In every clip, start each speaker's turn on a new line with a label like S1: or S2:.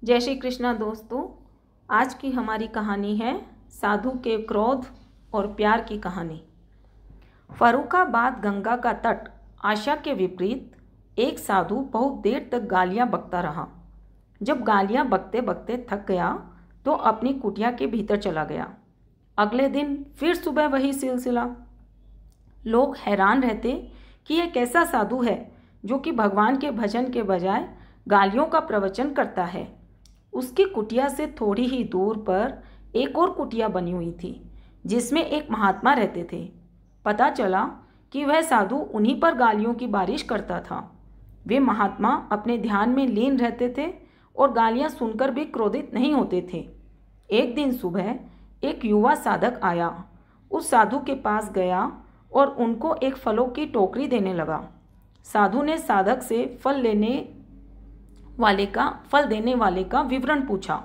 S1: जय श्री कृष्णा दोस्तों। आज की हमारी कहानी है साधु के क्रोध और प्यार की कहानी। फर्रुखाबाद गंगा का तट आशा के विपरीत एक साधु बहुत देर तक गालियां बकता रहा। जब गालियां बकते बकते थक गया तो अपनी कुटिया के भीतर चला गया। अगले दिन फिर सुबह वही सिलसिला। लोग हैरान रहते कि यह कैसा साधु है जो कि भगवान के भजन के बजाय गालियों का प्रवचन करता है। उसकी कुटिया से थोड़ी ही दूर पर एक और कुटिया बनी हुई थी जिसमें एक महात्मा रहते थे। पता चला कि वह साधु उन्हीं पर गालियों की बारिश करता था। वे महात्मा अपने ध्यान में लीन रहते थे और गालियां सुनकर भी क्रोधित नहीं होते थे। एक दिन सुबह एक युवा साधक आया, उस साधु के पास गया और उनको एक फलों की टोकरी देने लगा। साधु ने साधक से फल देने वाले का विवरण पूछा।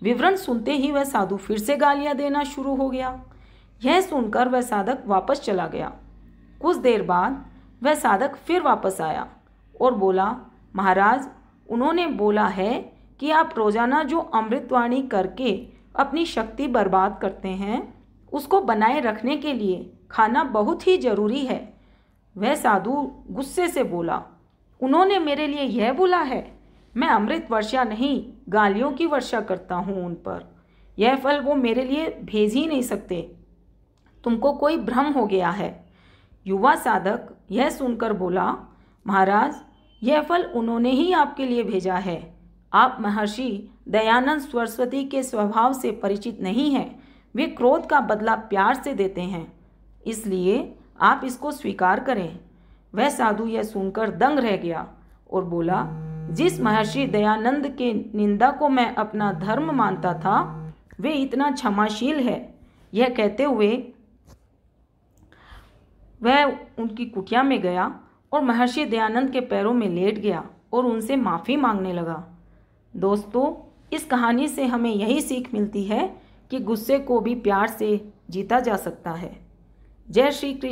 S1: विवरण सुनते ही वह साधु फिर से गालियां देना शुरू हो गया। यह सुनकर वह साधक वापस चला गया। कुछ देर बाद वह साधक फिर वापस आया और बोला, महाराज, उन्होंने बोला है कि आप रोजाना जो अमृतवाणी करके अपनी शक्ति बर्बाद करते हैं उसको बनाए रखने के लिए खाना बहुत ही जरूरी है। वह साधु गुस्से से बोला, उन्होंने मेरे लिए यह बोला है? मैं अमृत वर्षा नहीं गालियों की वर्षा करता हूँ उन पर। यह फल वो मेरे लिए भेज ही नहीं सकते। तुमको कोई भ्रम हो गया है। युवा साधक यह सुनकर बोला, महाराज, यह फल उन्होंने ही आपके लिए भेजा है। आप महर्षि दयानंद सरस्वती के स्वभाव से परिचित नहीं हैं। वे क्रोध का बदला प्यार से देते हैं, इसलिए आप इसको स्वीकार करें। वह साधु यह सुनकर दंग रह गया और बोला, जिस महर्षि दयानंद के निंदा को मैं अपना धर्म मानता था वे इतना क्षमाशील है। यह कहते हुए वह उनकी कुटिया में गया और महर्षि दयानंद के पैरों में लेट गया और उनसे माफ़ी मांगने लगा। दोस्तों, इस कहानी से हमें यही सीख मिलती है कि गुस्से को भी प्यार से जीता जा सकता है। जय श्री कृष्ण।